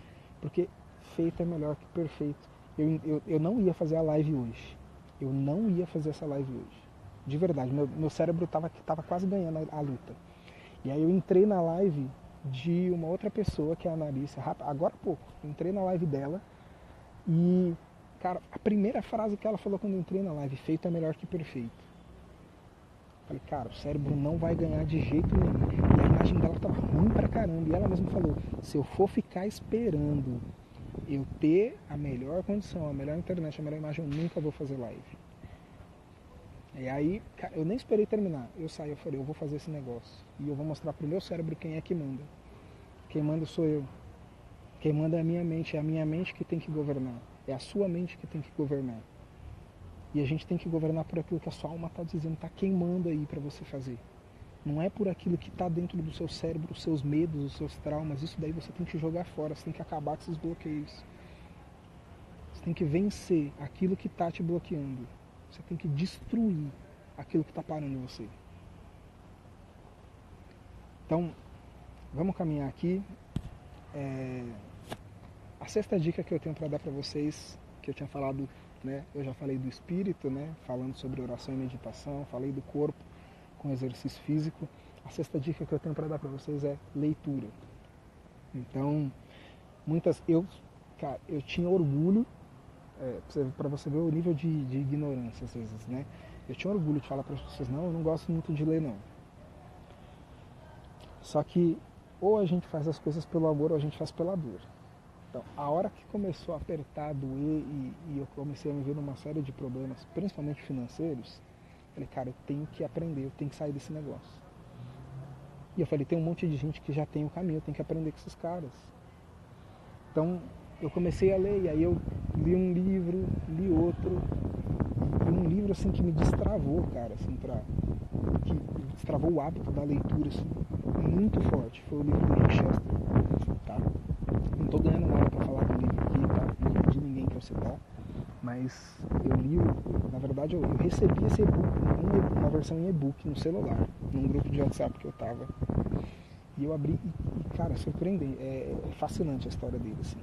porque feito é melhor que perfeito. Eu não ia fazer a live hoje. Eu não ia fazer essa live hoje. De verdade, meu cérebro estava quase ganhando a luta. E aí eu entrei na live de uma outra pessoa, que é a Anarissa, agora há pouco. Eu entrei na live dela e, cara, a primeira frase que ela falou quando eu entrei na live, feito é melhor que perfeito. Falei, cara, o cérebro não vai ganhar de jeito nenhum. E a imagem dela tava ruim pra caramba. E ela mesma falou, se eu for ficar esperando eu ter a melhor condição, a melhor internet, a melhor imagem, eu nunca vou fazer live. E aí, eu nem esperei terminar. Eu saí, eu falei, eu vou fazer esse negócio. E eu vou mostrar pro meu cérebro quem é que manda. Quem manda sou eu. Quem manda é a minha mente. É a minha mente que tem que governar. É a sua mente que tem que governar. E a gente tem que governar por aquilo que a sua alma está dizendo, está queimando aí para você fazer. Não é por aquilo que está dentro do seu cérebro, os seus medos, os seus traumas. Isso daí você tem que jogar fora, você tem que acabar com esses bloqueios. Você tem que vencer aquilo que está te bloqueando. Você tem que destruir aquilo que está parando você. Então, vamos caminhar aqui. A sexta dica que eu tenho para dar para vocês, que eu tinha falado, né? Eu já falei do espírito, né? Falando sobre oração e meditação, falei do corpo com exercício físico. A sexta dica que eu tenho para dar para vocês é leitura. Então, eu tinha orgulho, para você ver o nível de ignorância às vezes, né? Eu tinha orgulho de falar para as pessoas, não, eu não gosto muito de ler, não. Só que ou a gente faz as coisas pelo amor ou a gente faz pela dor. Então, a hora que começou a apertar, a doer e eu comecei a me ver numa série de problemas, principalmente financeiros, eu falei, cara, eu tenho que aprender, eu tenho que sair desse negócio. E eu falei, tem um monte de gente que já tem o caminho, eu tenho que aprender com esses caras. Então, eu comecei a ler, e aí eu li um livro, li outro, e um um livro assim que me destravou, cara, assim, que destravou o hábito da leitura, assim, muito forte. Foi o livro do Rick Chester, tá? Não tô ganhando nada pra falar do livro aqui, tá? Não de ninguém que eu citar, mas eu li, na verdade eu recebi esse e-book, uma versão em e-book no celular, num grupo de WhatsApp que eu tava, e eu abri e cara, surpreendente, é fascinante a história dele, assim.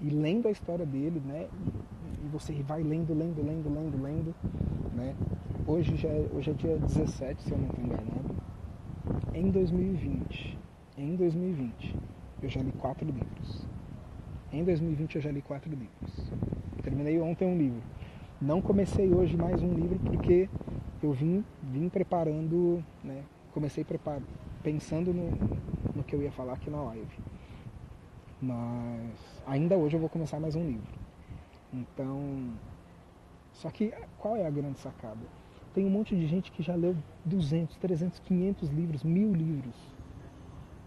E lendo a história dele, né, e você vai lendo, né, hoje é dia 17, se eu não estou enganado, em 2020, eu já li 4 livros. Em 2020 eu já li 4 livros. Terminei ontem um livro. Não comecei hoje mais um livro porque eu vim preparando, né? Comecei pensando no que eu ia falar aqui na live. Mas ainda hoje eu vou começar mais um livro. Então, só que qual é a grande sacada? Tem um monte de gente que já leu 200, 300, 500 livros, 1000 livros.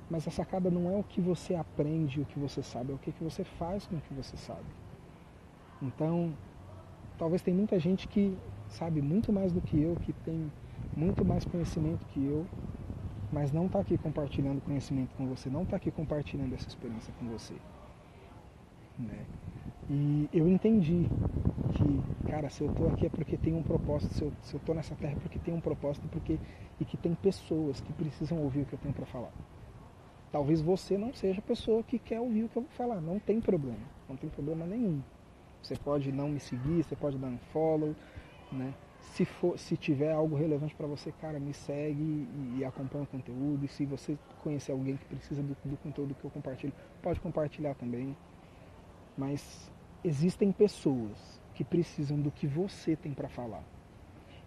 Mas a sacada não é o que você aprende, o que você sabe, é o que você faz com o que você sabe. Então, talvez tem muita gente que sabe muito mais do que eu, que tem muito mais conhecimento que eu, mas não está aqui compartilhando conhecimento com você, não está aqui compartilhando essa experiência com você. Né? E eu entendi que, cara, se eu estou aqui é porque tem um propósito, se eu estou nessa terra é porque tem um propósito e que tem pessoas que precisam ouvir o que eu tenho para falar. Talvez você não seja a pessoa que quer ouvir o que eu vou falar, não tem problema nenhum. Você pode não me seguir, você pode dar um follow, né? Se tiver algo relevante para você, cara, me segue e acompanha o conteúdo. E se você conhecer alguém que precisa do conteúdo que eu compartilho, pode compartilhar também. Mas existem pessoas que precisam do que você tem para falar.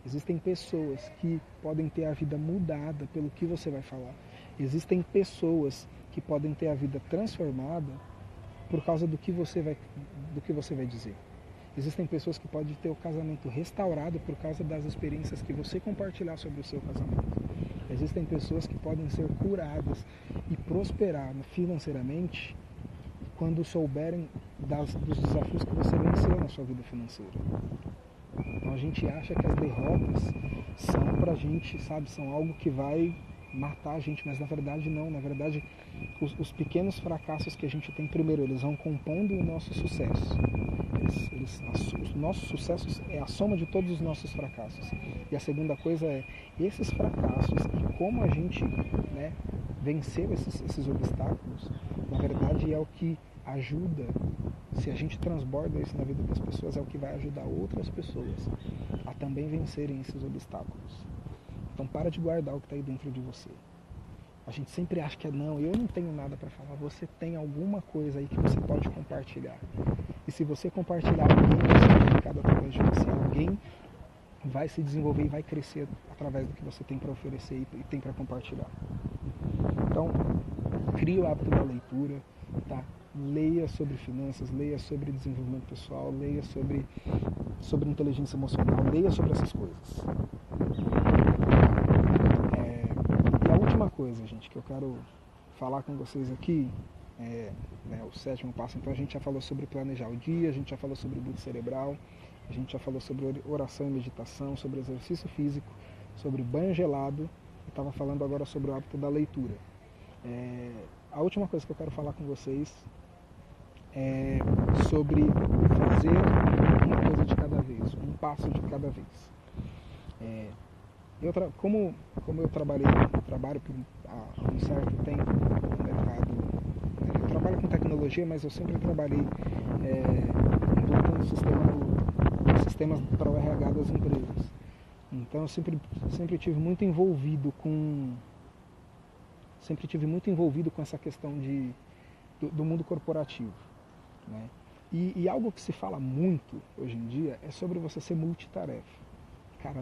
Existem pessoas que podem ter a vida mudada pelo que você vai falar. Existem pessoas que podem ter a vida transformada por causa do que você vai dizer. Existem pessoas que podem ter o casamento restaurado por causa das experiências que você compartilhar sobre o seu casamento. Existem pessoas que podem ser curadas e prosperar financeiramente quando souberem dos desafios que você venceu na sua vida financeira. Então a gente acha que as derrotas são pra gente, sabe, são algo que vai matar a gente, mas na verdade não. Na verdade, os pequenos fracassos que a gente tem, primeiro, eles vão compondo o nosso sucesso. Os nossos sucessos é a soma de todos os nossos fracassos. E a segunda coisa é esses fracassos e como a gente, né, venceu esses obstáculos, na verdade é o que ajuda, se a gente transborda isso na vida das pessoas, é o que vai ajudar outras pessoas a também vencerem esses obstáculos. Então para de guardar o que está aí dentro de você. A gente sempre acha que não, eu não tenho nada para falar. Você tem alguma coisa aí que você pode compartilhar. E se você compartilhar, alguém vai ser edificado através de você. Alguém vai se desenvolver e vai crescer através do que você tem para oferecer e tem para compartilhar. Então, crie o hábito da leitura, tá? Leia sobre finanças, leia sobre desenvolvimento pessoal, leia sobre inteligência emocional, leia sobre essas coisas. E a última coisa, gente, que eu quero falar com vocês aqui é, né, o 7º passo. Então a gente já falou sobre planejar o dia, a gente já falou sobre boot cerebral, a gente já falou sobre oração e meditação, sobre exercício físico, sobre banho gelado, e estava falando agora sobre o hábito da leitura. A última coisa que eu quero falar com vocês é sobre fazer uma coisa de cada vez, um passo de cada vez. Como eu trabalho há um certo tempo no mercado, eu trabalho com tecnologia, mas eu sempre trabalhei implantando sistemas para o RH das empresas. Então eu sempre tive muito envolvido com essa questão do mundo corporativo, né? E algo que se fala muito hoje em dia é sobre você ser multitarefa. Cara,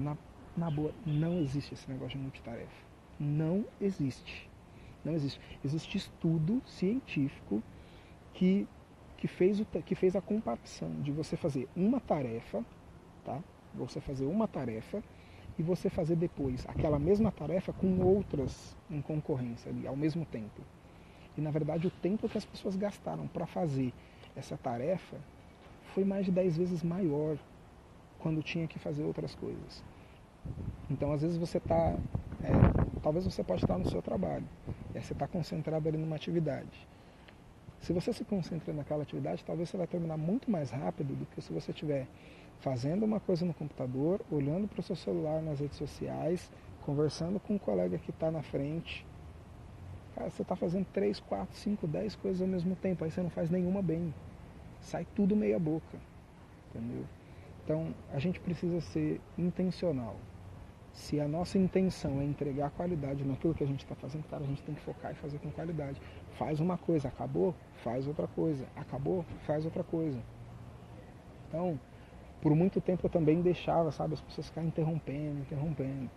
na boa, não existe esse negócio de multitarefa. Não existe. Não existe. Existe estudo científico que fez a comparação de você fazer uma tarefa, tá? Você fazer uma tarefa e você fazer depois aquela mesma tarefa com outras em concorrência ali, ao mesmo tempo. E na verdade o tempo que as pessoas gastaram para fazer essa tarefa foi mais de 10 vezes maior quando tinha que fazer outras coisas. Então, às vezes você talvez você pode estar no seu trabalho, e aí você está concentrado ali numa atividade. Se você se concentra naquela atividade, talvez você vai terminar muito mais rápido do que se você estiver fazendo uma coisa no computador, olhando para o seu celular nas redes sociais, conversando com um colega que está na frente. Cara, você está fazendo 3, 4, 5, 10 coisas ao mesmo tempo, aí você não faz nenhuma bem. Sai tudo meia boca, entendeu? Então, a gente precisa ser intencional. Se a nossa intenção é entregar qualidade naquilo que a gente está fazendo, cara, a gente tem que focar e fazer com qualidade. Faz uma coisa, acabou, faz outra coisa. Acabou, faz outra coisa. Então, por muito tempo eu também deixava, sabe, as pessoas ficarem interrompendo.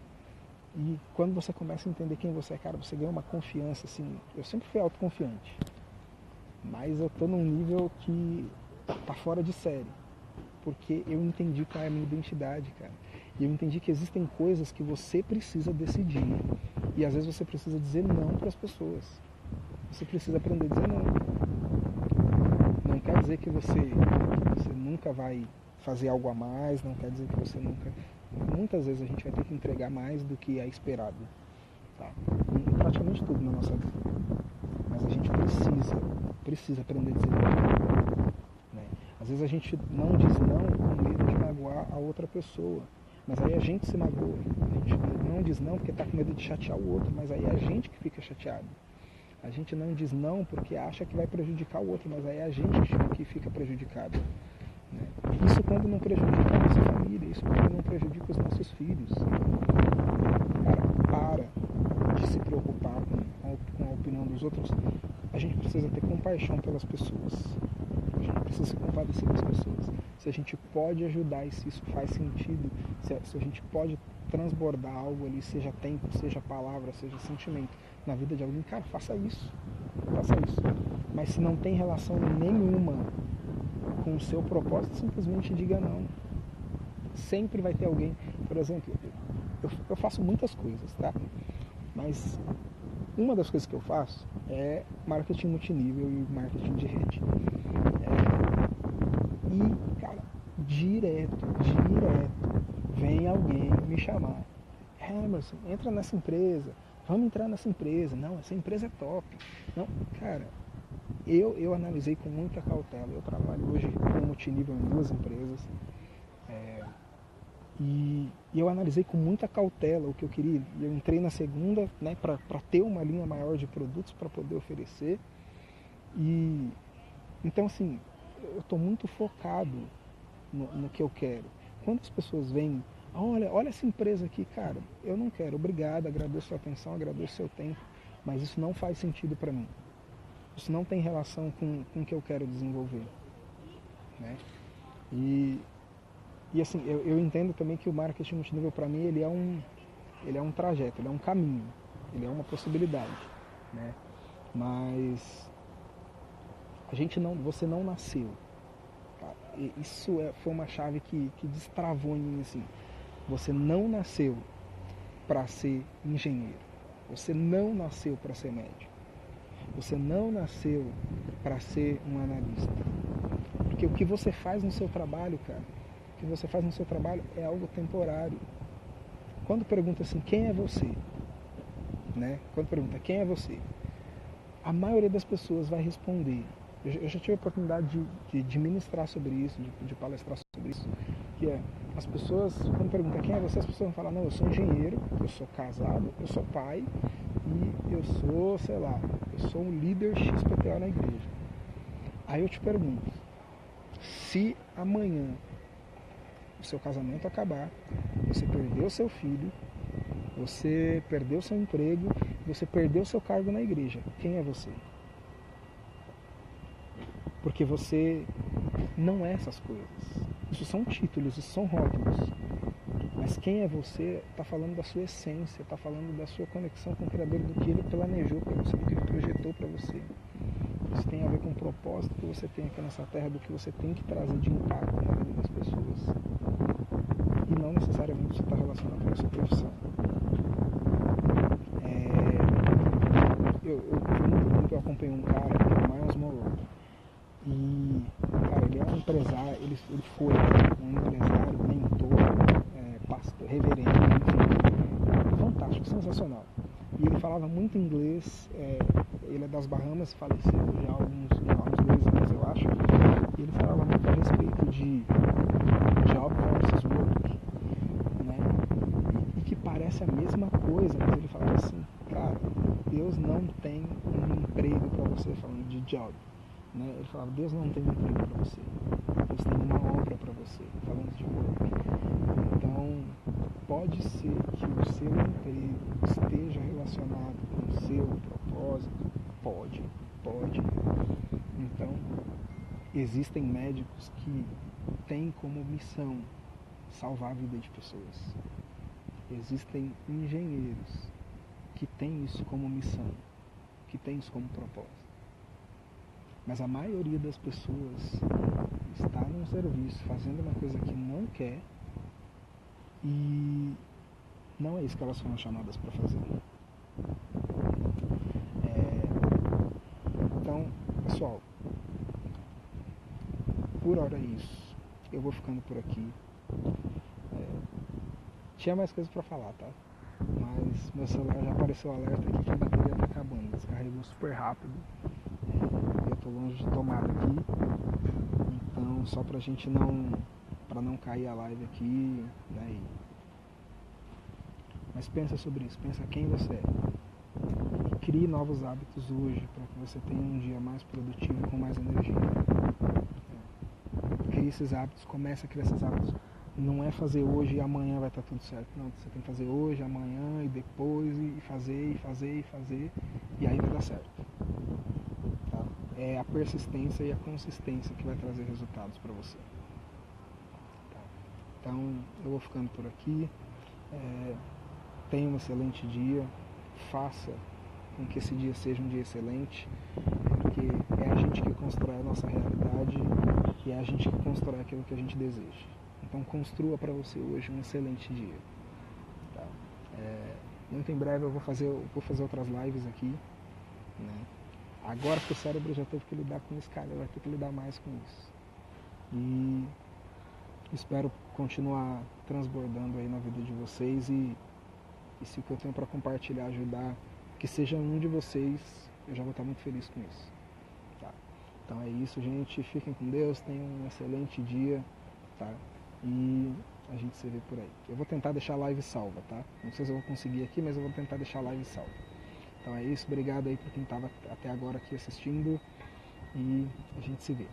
E quando você começa a entender quem você é, cara, você ganha uma confiança, assim. Eu sempre fui autoconfiante, mas eu tô num nível que tá fora de série. Porque eu entendi qual é a minha identidade, cara. E eu entendi que existem coisas que você precisa decidir. E às vezes você precisa dizer não para as pessoas. Você precisa aprender a dizer não. Não quer dizer que você nunca vai fazer algo a mais, não quer dizer que você nunca... Muitas vezes a gente vai ter que entregar mais do que é esperado. Tá? Em praticamente tudo na nossa vida. Mas a gente precisa aprender a dizer não. Né? Às vezes a gente não diz não com medo de magoar a outra pessoa. Mas aí a gente se magoa. A gente não diz não porque está com medo de chatear o outro, mas aí é a gente que fica chateado. A gente não diz não porque acha que vai prejudicar o outro, mas aí é a gente que fica prejudicado. Né? Isso quando não prejudica a nossa família, isso quando não prejudica os nossos filhos. Cara, para de se preocupar com a opinião dos outros. A gente precisa ter compaixão pelas pessoas. A gente precisa se compadecer das pessoas. Se a gente pode ajudar e se isso faz sentido, se a gente pode transbordar algo ali, seja tempo, seja palavra, seja sentimento, na vida de alguém, cara, faça isso. Faça isso. Mas se não tem relação nenhuma com o seu propósito, simplesmente diga não. Sempre vai ter alguém, por exemplo, eu faço muitas coisas, tá? Mas uma das coisas que eu faço é marketing multinível e marketing de rede. E, cara, direto, vem alguém me chamar. Emerson, entra nessa empresa. Vamos entrar nessa empresa. Não, essa empresa é top. Não, cara, eu analisei com muita cautela. Eu trabalho hoje como multinível em 2 empresas. E eu analisei com muita cautela o que eu queria. Eu entrei na segunda, né, para ter uma linha maior de produtos para poder oferecer. E então, assim, eu estou muito focado no que eu quero. Quando as pessoas vêm, olha essa empresa aqui, cara, eu não quero, obrigado, agradeço a sua atenção, agradeço o seu tempo, mas isso não faz sentido para mim. Isso não tem relação com o que eu quero desenvolver. Né? E assim, eu entendo também que o marketing multinível, para mim, ele é um trajeto, ele é um caminho, ele é uma possibilidade. Né? Mas você não nasceu. Tá? Isso foi uma chave que destravou em mim, assim. Você não nasceu para ser engenheiro. Você não nasceu para ser médico. Você não nasceu para ser um analista. Porque o que você faz no seu trabalho, cara, o que você faz no seu trabalho é algo temporário. Quando pergunta assim, quem é você? Né? Quando pergunta quem é você? A maioria das pessoas vai responder. Eu já tive a oportunidade de ministrar sobre isso, de palestrar sobre isso, que é, as pessoas, quando perguntam quem é você, as pessoas vão falar, não, eu sou engenheiro, eu sou casado, eu sou pai e eu sou, sei lá, eu sou um líder XPTO na igreja. Aí eu te pergunto, se amanhã o seu casamento acabar, você perdeu seu filho, você perdeu seu emprego, você perdeu seu cargo na igreja, quem é você? Porque você não é essas coisas. Isso são títulos, isso são rótulos. Mas quem é você está falando da sua essência, está falando da sua conexão com o Criador, do que Ele planejou para você, do que Ele projetou para você. Isso tem a ver com o propósito que você tem aqui nessa terra, do que você tem que trazer de impacto na vida das pessoas. E não necessariamente você está relacionado com a sua profissão. Por muito tempo eu acompanhei um cara, que é o Miles Monroe. E, cara, ele é um empresário, ele foi um empresário, mentor, pastor, reverendo, enfim, fantástico, sensacional. E ele falava muito inglês, ele é das Bahamas, faleceu já há uns 2 anos, eu acho, e ele falava muito a respeito de job versus work, né? E que parece a mesma coisa, mas ele falava assim, cara, Deus não tem um emprego para você, falando de job, né? Ele falava, Deus não tem um emprego para você, Deus tem uma obra para você, falando de work. Então, pode ser que o seu emprego esteja relacionado com o seu propósito? Pode. Então, existem médicos que têm como missão salvar a vida de pessoas. Existem engenheiros que têm isso como missão, que têm isso como propósito. Mas a maioria das pessoas está num serviço, fazendo uma coisa que não quer, e não é isso que elas foram chamadas para fazer. Então, pessoal, por hora é isso. Eu vou ficando por aqui. Tinha mais coisas para falar, tá? Mas meu celular já apareceu o alerta aqui que a bateria tá acabando. Descarregou super rápido. Eu tô longe de tomada aqui. Então, só pra gente não cair a live aqui, né? Mas pensa sobre isso, pensa quem você é. Crie novos hábitos hoje para que você tenha um dia mais produtivo e com mais energia. Crie esses hábitos, comece a criar esses hábitos. Não é fazer hoje e amanhã vai estar tudo certo. Não, você tem que fazer hoje, amanhã e depois, e fazer, e aí vai dar certo. Tá? É a persistência e a consistência que vai trazer resultados para você. Tá? Então, eu vou ficando por aqui. Tenha um excelente dia. Faça com que esse dia seja um dia excelente, porque é a gente que constrói a nossa realidade e é a gente que constrói aquilo que a gente deseja. Então construa para você hoje um excelente dia. Tá? Muito em breve eu vou fazer outras lives aqui, né? Agora que o cérebro já teve que lidar com isso, cara, vai ter que lidar mais com isso. E espero continuar transbordando aí na vida de vocês, e se o que eu tenho para compartilhar ajudar, que seja um de vocês, eu já vou estar muito feliz com isso. Tá? Então é isso, gente. Fiquem com Deus, tenham um excelente dia, tá? E a gente se vê por aí. Eu vou tentar deixar a live salva, tá? Não sei se eu vou conseguir aqui, mas eu vou tentar deixar a live salva. Então é isso, obrigado aí por quem estava até agora aqui assistindo, e a gente se vê.